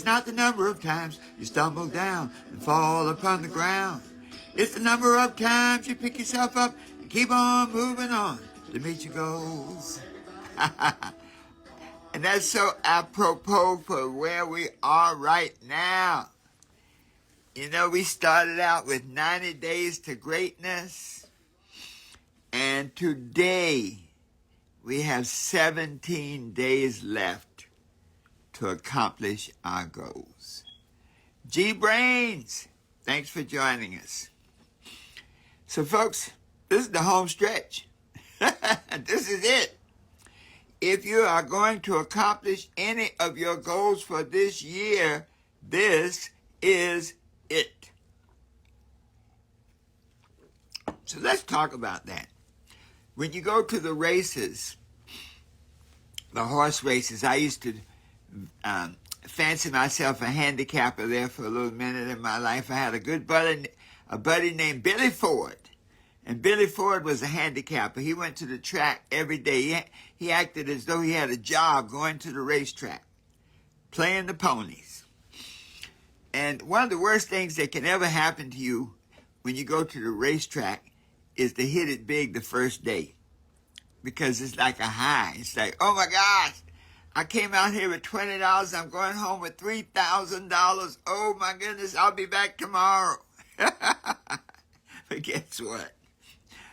It's not the number of times you stumble down and fall upon the ground. It's the number of times you pick yourself up and keep on moving on to meet your goals. And that's so apropos for where we are right now. You know, we started out with 90 days to greatness, and today we have 17 days left to accomplish our goals. G-Brains, thanks for joining us. So, folks, this is the home stretch. This is it. If you are going to accomplish any of your goals for this year, this is it. So let's talk about that. When you go to the races, the horse races, I used to fancy myself a handicapper there for a little minute in my life. I had a buddy named Billy Ford. And Billy Ford was a handicapper. He went to the track every day. He acted as though he had a job going to the racetrack, playing the ponies. And one of the worst things that can ever happen to you when you go to the racetrack is to hit it big the first day. Because it's like a high. It's like, oh my gosh, I came out here with $20. I'm going home with $3,000. Oh my goodness, I'll be back tomorrow. But guess what?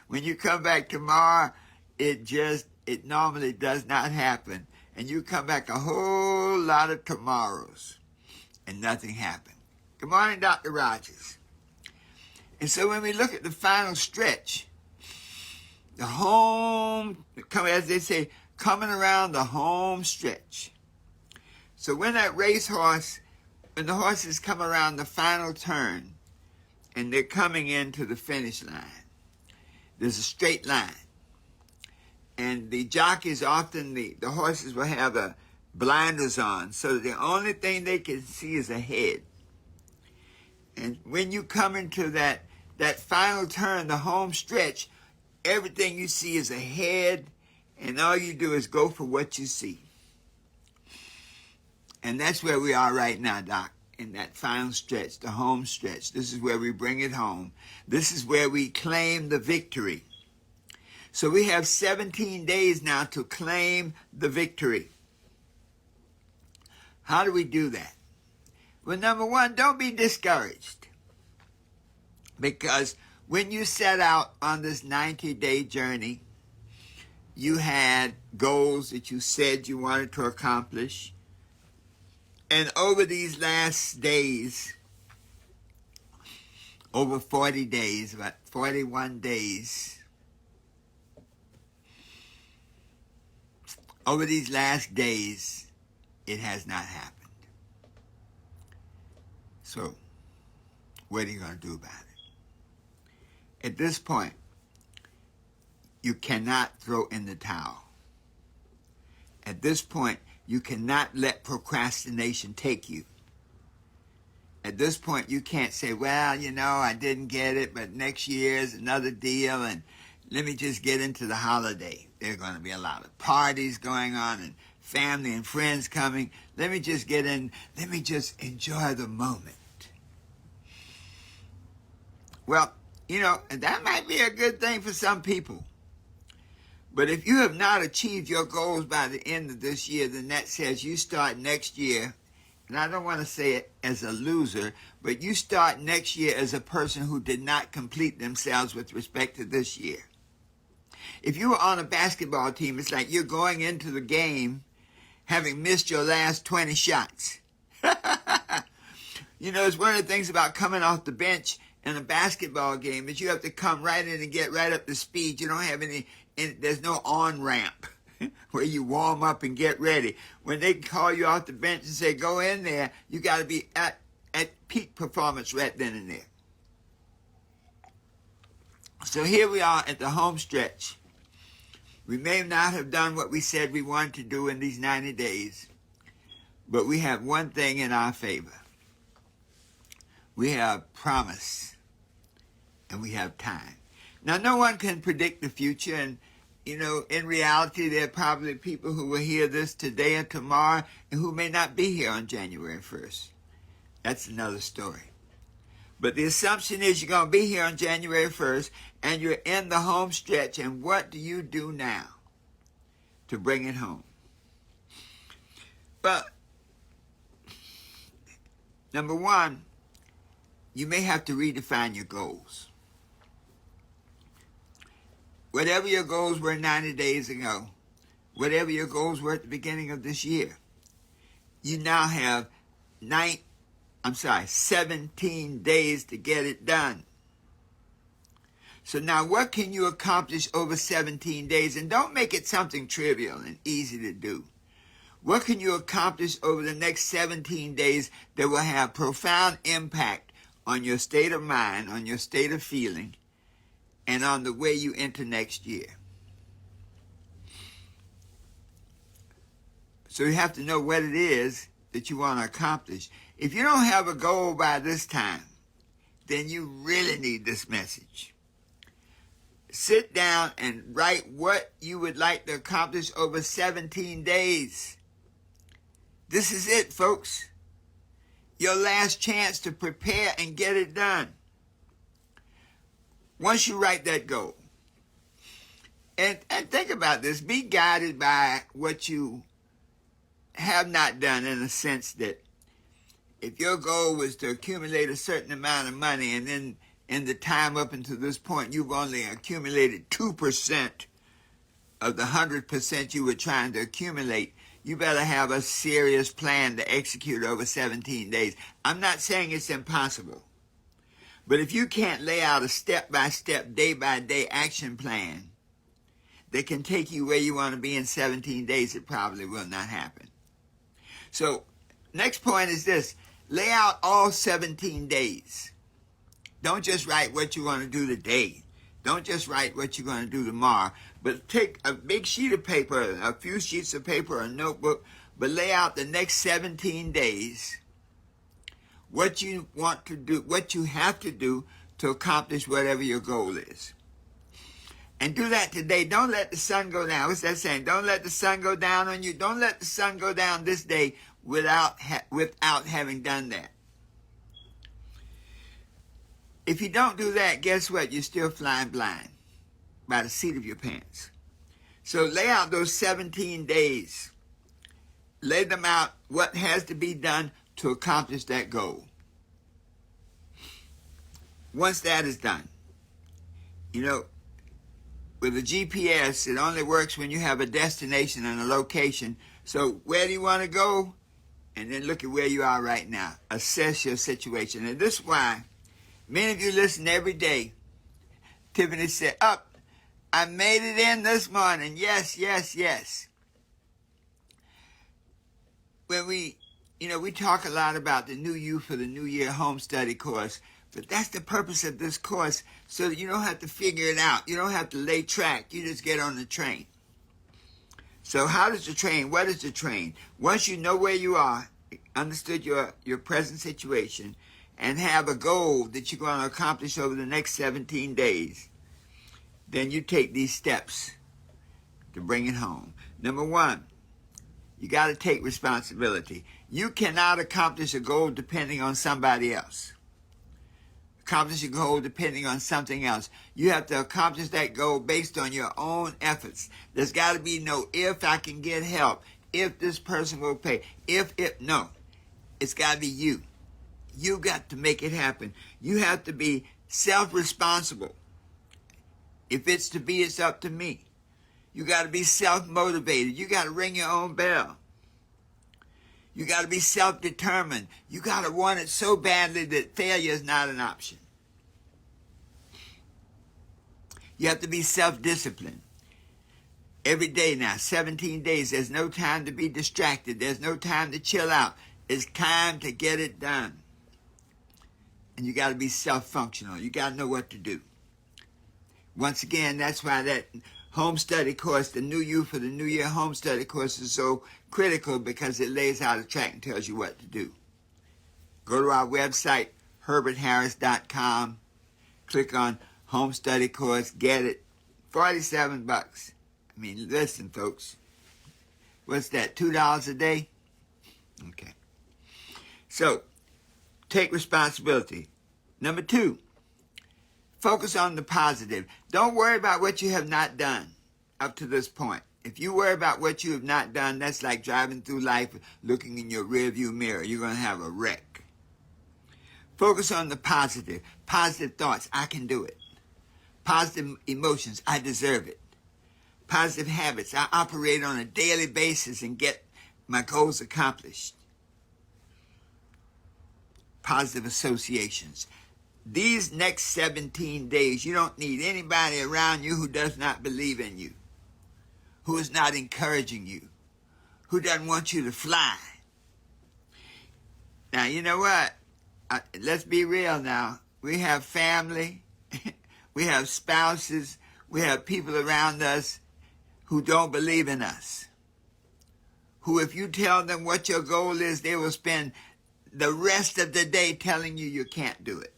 When you come back tomorrow, it normally does not happen. And you come back a whole lot of tomorrows and nothing happened. Good morning, Dr. Rogers. And so when we look at the final stretch, the home, as they say, coming around the home stretch. So when the horses come around the final turn and they're coming into the finish line, there's a straight line. And the jockeys often, the horses will have the blinders on, so that the only thing they can see is ahead. And when you come into that final turn, the home stretch, everything you see is ahead, and all you do is go for what you see. And that's where we are right now, Doc, in that final stretch, the home stretch. This is where we bring it home. This is where we claim the victory. So we have 17 days now to claim the victory. How do we do that? Well, number one, don't be discouraged. Because when you set out on this 90-day journey, you had goals that you said you wanted to accomplish. And over these last days, over 40 days, about 41 days, over these last days, it has not happened. So, what are you going to do about it? At this point, you cannot throw in the towel. At this point, you cannot let procrastination take you. At this point, you can't say, well, I didn't get it, but next year's another deal, and let me just get into the holiday. There are going to be a lot of parties going on and family and friends coming. Let me just get in. Let me just enjoy the moment. Well, that might be a good thing for some people. But if you have not achieved your goals by the end of this year, then that says you start next year, and I don't want to say it as a loser, but you start next year as a person who did not complete themselves with respect to this year. If you were on a basketball team, it's like you're going into the game having missed your last 20 shots. It's one of the things about coming off the bench in a basketball game is you have to come right in and get right up to speed. You don't have there's no on-ramp where you warm up and get ready. When they call you off the bench and say, go in there, you got to be at peak performance right then and there. So here we are at the home stretch. We may not have done what we said we wanted to do in these 90 days, but we have one thing in our favor. We have promise, and we have time. Now, no one can predict the future, and in reality, there are probably people who will hear this today and tomorrow and who may not be here on January 1st. That's another story. But the assumption is you're going to be here on January 1st and you're in the home stretch. And what do you do now to bring it home? Well, number one, you may have to redefine your goals. Whatever your goals were 90 days ago, whatever your goals were at the beginning of this year, you now have 17 days to get it done. So now what can you accomplish over 17 days? And don't make it something trivial and easy to do. What can you accomplish over the next 17 days that will have profound impact on your state of mind, on your state of feeling, and on the way you enter next year? So you have to know what it is that you want to accomplish. If you don't have a goal by this time, then you really need this message. Sit down and write what you would like to accomplish over 17 days. This is it, folks. Your last chance to prepare and get it done. Once you write that goal, and think about this, be guided by what you have not done, in the sense that if your goal was to accumulate a certain amount of money and then in the time up until this point you've only accumulated 2% of the 100% you were trying to accumulate, you better have a serious plan to execute over 17 days. I'm not saying it's impossible, but if you can't lay out a step-by-step, day-by-day action plan that can take you where you want to be in 17 days, it probably will not happen. So, next point is this. Lay out all 17 days. Don't just write what you want to do today. Don't just write what you're going to do tomorrow. But take a big sheet of paper, a few sheets of paper, a notebook, but lay out the next 17 days, what you want to do, what you have to do to accomplish whatever your goal is. And do that today. Don't let the sun go down. What's that saying? Don't let the sun go down on you. Don't let the sun go down this day without having done that. If you don't do that, guess what? You're still flying blind by the seat of your pants. So lay out those 17 days. Lay them out, what has to be done to accomplish that goal. Once that is done, with a GPS, it only works when you have a destination and a location. So where do you want to go? And then look at where you are right now. Assess your situation. And this is why many of you listen every day. Tiffany said, I made it in this morning. Yes, yes, yes. When we talk a lot about the new you for the New Year home study course, but that's the purpose of this course, so that you don't have to figure it out. You don't have to lay track. You just get on the train. So how does the train, what is the train? Once you know where you are, understood your present situation, and have a goal that you're going to accomplish over the next 17 days, then you take these steps to bring it home. Number one, you got to take responsibility. You cannot accomplish a goal depending on somebody else. Accomplish a goal depending on something else. You have to accomplish that goal based on your own efforts. There's got to be no if I can get help, if this person will pay, no. It's got to be you. You got to make it happen. You have to be self-responsible. If it's to be, it's up to me. You got to be self-motivated. You got to ring your own bell. You got to be self-determined. You got to want it so badly that failure is not an option. You have to be self-disciplined. Every day now, 17 days, there's no time to be distracted. There's no time to chill out. It's time to get it done. And you got to be self-functional. You got to know what to do. Once again, that's why that home study course, the New You for the New Year home study course, is so critical, because it lays out a track and tells you what to do. Go to our website, herbertharris.com. Click on home study course. Get it. $47. I mean, listen, folks. What's that, $2 a day? Okay. So, take responsibility. Number 2, focus on the positive. Don't worry about what you have not done up to this point. If you worry about what you have not done, that's like driving through life looking in your rearview mirror. You're going to have a wreck. Focus on the positive. Positive thoughts. I can do it. Positive emotions. I deserve it. Positive habits. I operate on a daily basis and get my goals accomplished. Positive associations. These next 17 days, you don't need anybody around you who does not believe in you, who is not encouraging you, who doesn't want you to fly. Now, you know what? Let's be real now. We have family, we have spouses, we have people around us who don't believe in us, who if you tell them what your goal is, they will spend the rest of the day telling you you can't do it.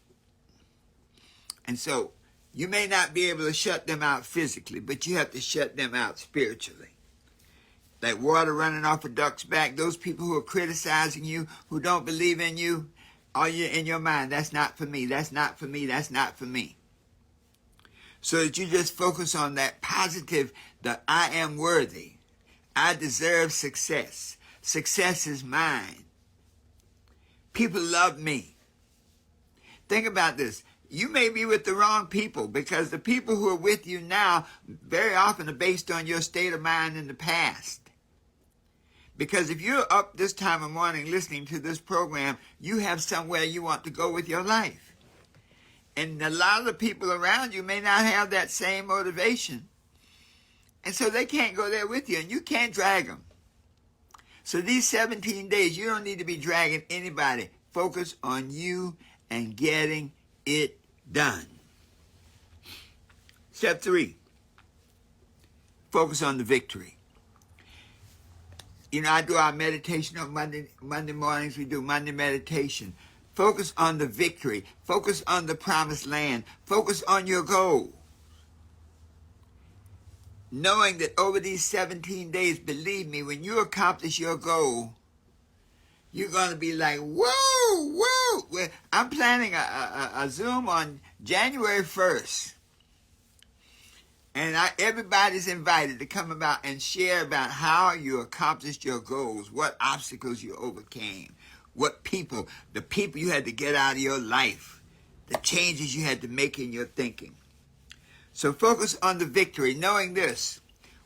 And so you may not be able to shut them out physically, but you have to shut them out spiritually. Like water running off a duck's back, those people who are criticizing you, who don't believe in you, all you in your mind, that's not for me, that's not for me, that's not for me. So that you just focus on that positive, that I am worthy. I deserve success. Success is mine. People love me. Think about this. You may be with the wrong people because the people who are with you now very often are based on your state of mind in the past. Because if you're up this time of morning listening to this program, you have somewhere you want to go with your life. And a lot of the people around you may not have that same motivation. And so they can't go there with you, and you can't drag them. So these 17 days, you don't need to be dragging anybody. Focus on you and getting it done. Step 3, focus on the victory. You know, I do our meditation on Monday mornings. We do Monday meditation. Focus on the victory. Focus on the promised land. Focus on your goal. Knowing that over these 17 days, believe me, when you accomplish your goal, you're going to be like, whoa, whoa. Well, I'm planning a Zoom on January 1st. And everybody's invited to come about and share about how you accomplished your goals, what obstacles you overcame, what the people you had to get out of your life, the changes you had to make in your thinking. So focus on the victory, knowing this.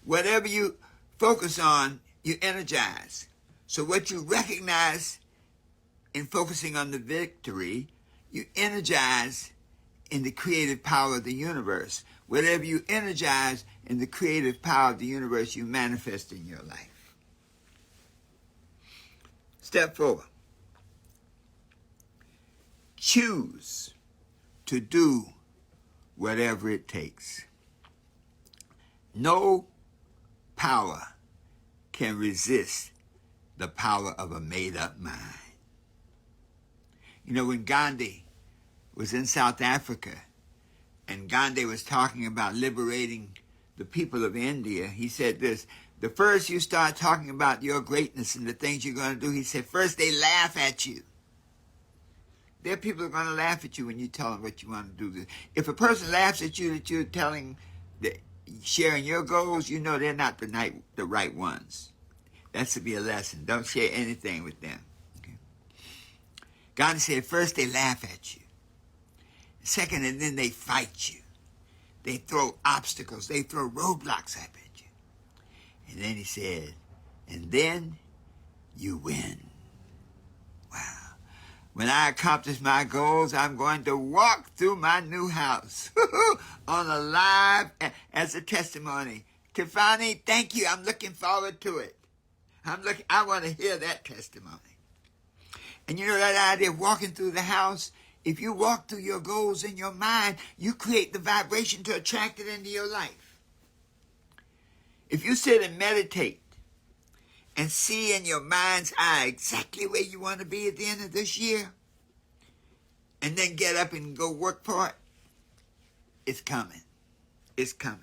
Whatever you focus on, you energize. So what you recognize in focusing on the victory, you energize in the creative power of the universe. Whatever you energize in the creative power of the universe, you manifest in your life. Step 4. Choose to do whatever it takes. No power can resist the power of a made-up mind. You know, when Gandhi was in South Africa, and Gandhi was talking about liberating the people of India, he said this: the first you start talking about your greatness and the things you're going to do, he said, first they laugh at you. There are people who are going to laugh at you when you tell them what you want to do. If a person laughs at you that you're sharing your goals, you know they're not the right ones. That should be a lesson. Don't share anything with them. Okay? Gandhi said, first they laugh at you. Second, and then they fight you. They throw obstacles. They throw roadblocks up at you. And then he said, and then you win. Wow. When I accomplish my goals, I'm going to walk through my new house on a live as a testimony. Tiffany, thank you. I'm looking forward to it. I want to hear that testimony. And you know that idea of walking through the house? If you walk through your goals in your mind, you create the vibration to attract it into your life. If you sit and meditate and see in your mind's eye exactly where you want to be at the end of this year, and then get up and go work for it, it's coming. It's coming.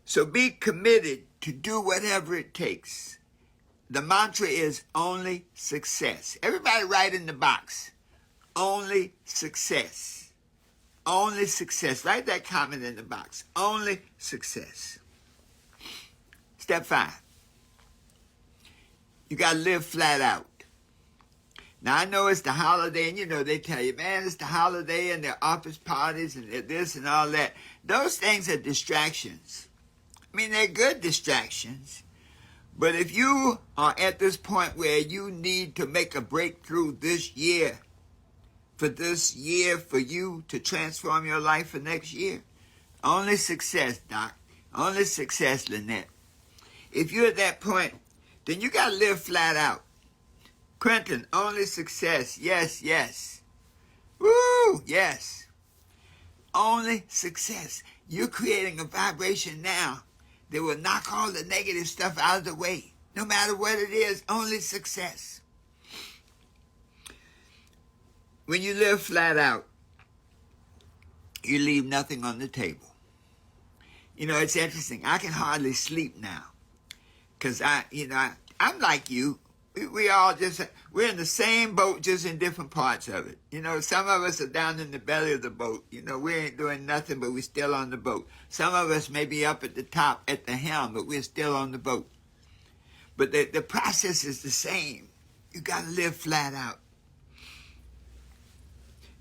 So be committed to do whatever it takes. The mantra is only success. Everybody write in the box, only success. Only success. Write that comment in the box. Only success. Step 5. You got to live flat out. Now, I know it's the holiday, and they tell you, man, it's the holiday and their office parties and this and all that. Those things are distractions. I mean, they're good distractions. But if you are at this point where you need to make a breakthrough this year for you to transform your life for next year, only success, Doc. Only success, Lynette. If you're at that point, then you got to live flat out. Quentin, only success. Yes, yes. Woo, yes. Only success. You're creating a vibration now that will knock all the negative stuff out of the way. No matter what it is, only success. When you live flat out, you leave nothing on the table. It's interesting. I can hardly sleep now because I'm like you. We're in the same boat, just in different parts of it. Some of us are down in the belly of the boat. We ain't doing nothing, but we're still on the boat. Some of us may be up at the top at the helm, but we're still on the boat. But the process is the same. You got to live flat out.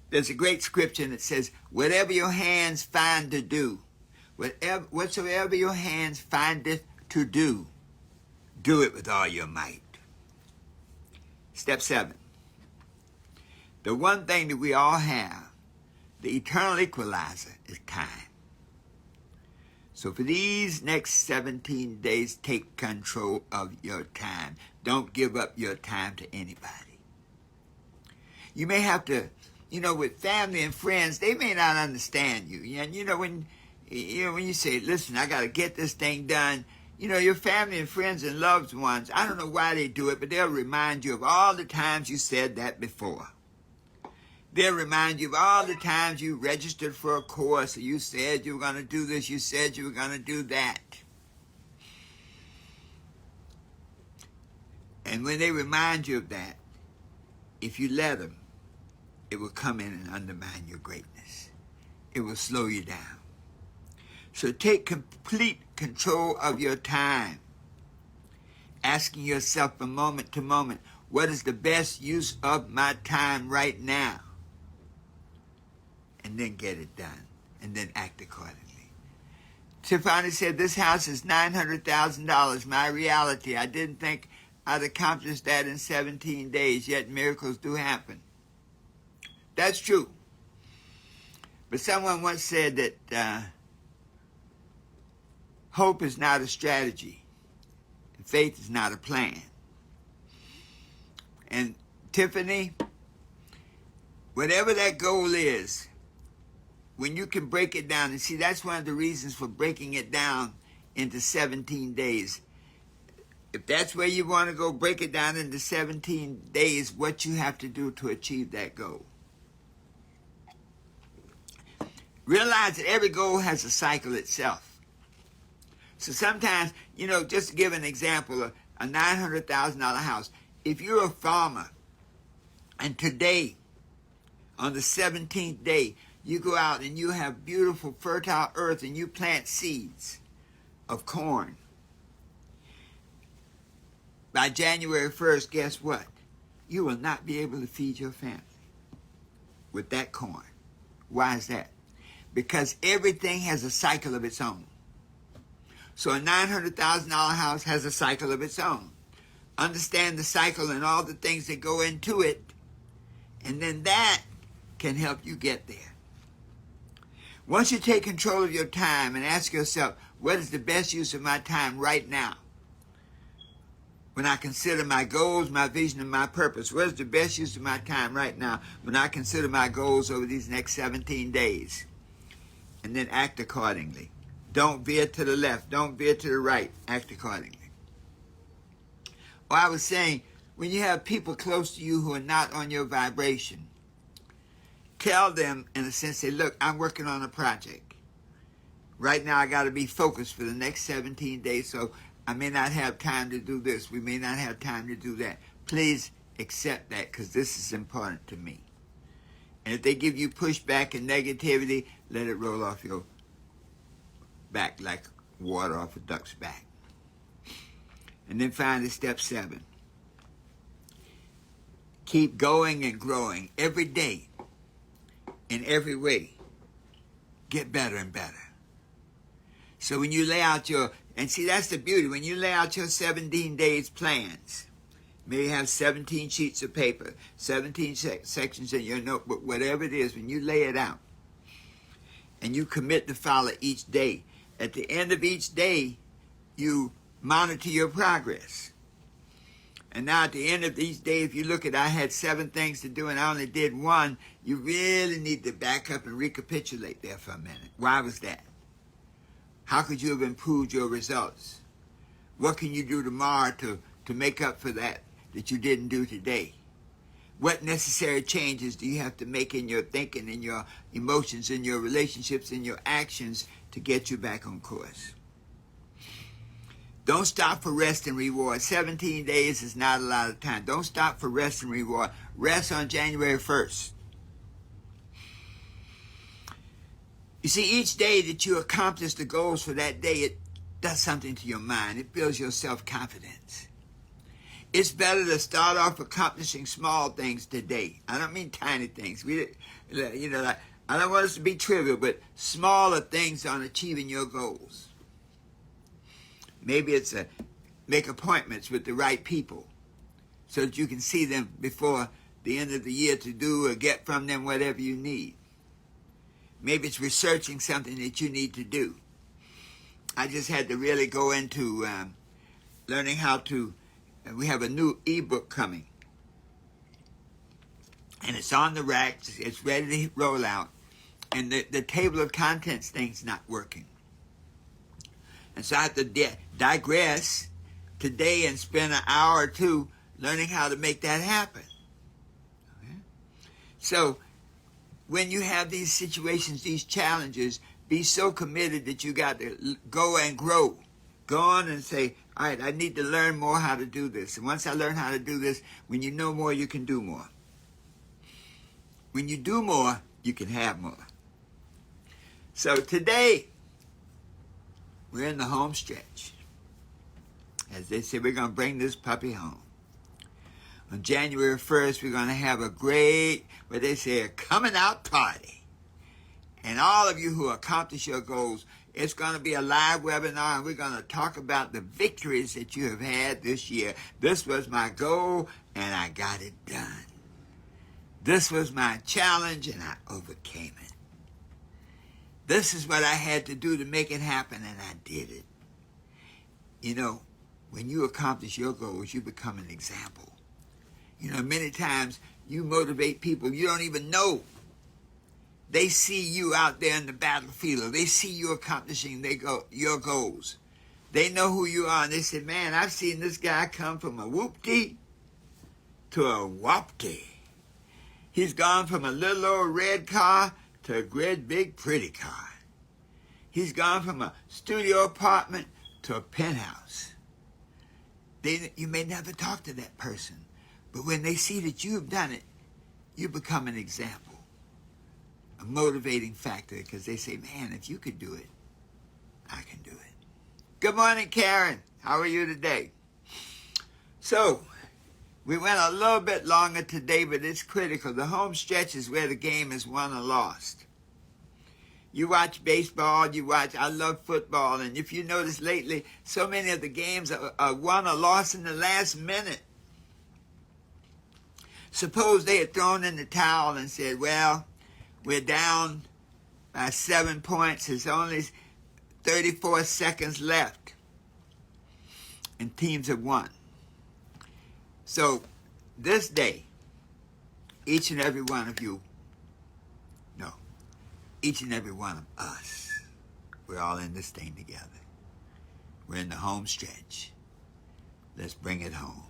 There's a great scripture that says, whatever your hands find to do, whatsoever your hands findeth to do, do it with all your might. Step 7. The one thing that we all have, the eternal equalizer, is time. So for these next 17 days, take control of your time. Don't give up your time to anybody. You may have to, with family and friends, they may not understand you. And when you say, listen, I got to get this thing done, your family and friends and loved ones, I don't know why they do it, but they'll remind you of all the times you said that before. They'll remind you of all the times you registered for a course, or you said you were going to do this, you said you were going to do that. And when they remind you of that, if you let them, it will come in and undermine your greatness. It will slow you down. So take complete control of your time, asking yourself from moment to moment, what is the best use of my time right now? And then get it done, and then act accordingly. Tiffany said, this house is $900,000, my reality. I didn't think I'd accomplish that in 17 days, yet miracles do happen. That's true. But someone once said that hope is not a strategy. And faith is not a plan. And Tiffany, whatever that goal is, when you can break it down, and see, that's one of the reasons for breaking it down into 17 days. If that's where you want to go, break it down into 17 days, what you have to do to achieve that goal. Realize that every goal has a cycle itself. So sometimes, just to give an example, a $900,000 house, if you're a farmer, and today, on the 17th day, you go out and you have beautiful, fertile earth and you plant seeds of corn. By January 1st, guess what? You will not be able to feed your family with that corn. Why is that? Because everything has a cycle of its own. So a $900,000 house has a cycle of its own. Understand the cycle and all the things that go into it, and then that can help you get there. Once you take control of your time and ask yourself, what is the best use of my time right now? When I consider my goals, my vision, and my purpose, what is the best use of my time right now when I consider my goals over these next 17 days? And then act accordingly. Don't veer to the left. Don't veer to the right. Act accordingly. Or I was saying, when you have people close to you who are not on your vibration, tell them, in a sense, say, look, I'm working on a project. Right now I got to be focused for the next 17 days, so I may not have time to do this. We may not have time to do that. Please accept that, because this is important to me. And if they give you pushback and negativity, let it roll off your back like water off a duck's back. And then finally, step 7. Keep going and growing every day in every way. Get better and better. So when you lay out your, and see, that's the beauty, when you lay out your 17 days plans, maybe have 17 sheets of paper, 17 sections in your notebook, whatever it is, when you lay it out and you commit to follow each day, at the end of each day, you monitor your progress. And now at the end of each day, if you look at, I had 7 things to do and I only did 1, you really need to back up and recapitulate there for a minute. Why was that? How could you have improved your results? What can you do tomorrow to make up for that you didn't do today? What necessary changes do you have to make in your thinking, in your emotions, in your relationships, in your actions to get you back on course? Don't stop for rest and reward. 17 days is not a lot of time. Don't stop for rest and reward. Rest on January 1st. You see, each day that you accomplish the goals for that day, it does something to your mind. It builds your self-confidence. It's better to start off accomplishing small things today. I don't mean tiny things. I don't want us to be trivial, but smaller things on achieving your goals. Maybe it's make appointments with the right people so that you can see them before the end of the year to do or get from them whatever you need. Maybe it's researching something that you need to do. I just had to really go into learning how to, we have a new ebook coming. And it's on the rack, it's ready to roll out. And the table of contents thing's not working. And so I have to digress today and spend an hour or 2 learning how to make that happen. Okay? So when you have these situations, these challenges, be so committed that you got to go and grow. Go on and say, all right, I need to learn more how to do this. And once I learn how to do this, when you know more, you can do more. When you do more, you can have more. So today, we're in the home stretch. As they say, we're going to bring this puppy home. On January 1st, we're going to have a great, what they say, a coming out party. And all of you who accomplish your goals, it's going to be a live webinar, and we're going to talk about the victories that you have had this year. This was my goal, and I got it done. This was my challenge, and I overcame it. This is what I had to do to make it happen, and I did it. You know, when you accomplish your goals, you become an example. You know, many times you motivate people you don't even know. They see you out there in the battlefield. They see you accomplishing your goals. They know who you are, and they say, man, I've seen this guy come from a whoop-dee to a whop-dee. He's gone from a little old red car to a great big pretty car. He's gone from a studio apartment to a penthouse. You may never talk to that person, but when they see that you've done it, you become an example, a motivating factor, because they say, man, if you could do it, I can do it. Good morning, Karen. How are you today? So, we went a little bit longer today, but it's critical. The home stretch is where the game is won or lost. You watch baseball, I love football, and if you notice lately, so many of the games are won or lost in the last minute. Suppose they had thrown in the towel and said, well, we're down by 7 points. There's only 34 seconds left, and teams have won. So this day, each and every one of you, each and every one of us, we're all in this thing together. We're in the home stretch. Let's bring it home.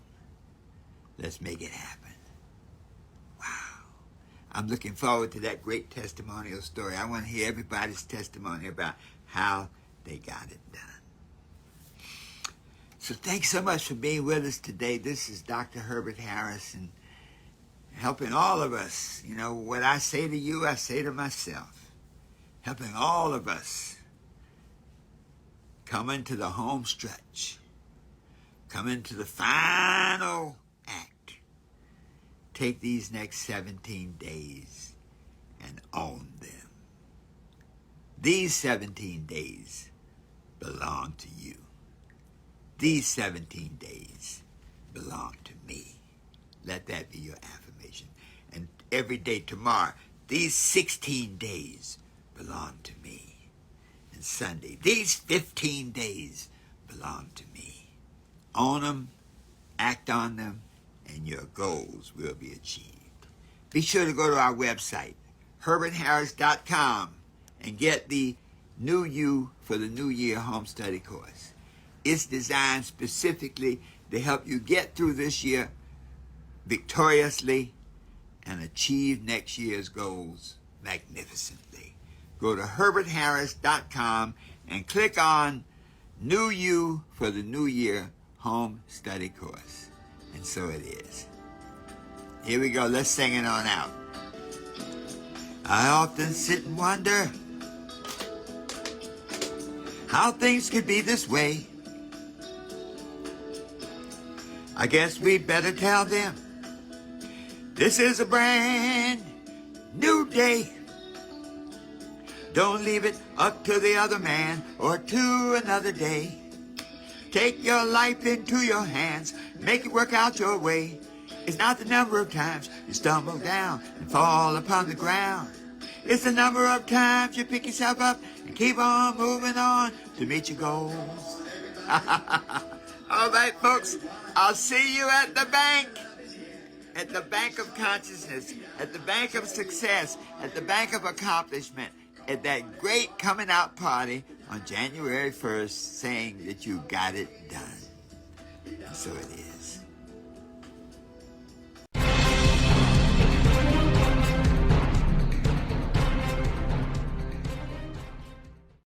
Let's make it happen. Wow. I'm looking forward to that great testimonial story. I want to hear everybody's testimony about how they got it done. So thanks so much for being with us today. This is Dr. Herbert Harris, and helping all of us. You know, what I say to you, I say to myself. Helping all of us come into the home stretch. Come into the final act. Take these next 17 days and own them. These 17 days belong to you. These 17 days belong to me. Let that be your affirmation. And every day tomorrow, these 16 days belong to me. And Sunday, these 15 days belong to me. Own them, act on them, and your goals will be achieved. Be sure to go to our website, herbertharris.com, and get the New You for the New Year Home Study course. It's designed specifically to help you get through this year victoriously and achieve next year's goals magnificently. Go to herbertharris.com and click on New You for the New Year Home Study course. And so it is. Here we go. Let's sing it on out. I often sit and wonder how things could be this way. I guess we better tell them this is a brand new day. Don't leave it up to the other man or to another day. Take your life into your hands, make it work out your way. It's not the number of times you stumble down and fall upon the ground. It's the number of times you pick yourself up and keep on moving on to meet your goals. All right, folks, I'll see you at the bank of consciousness, at the bank of success, at the bank of accomplishment, at that great coming out party on January 1st, saying that you got it done. And so it is.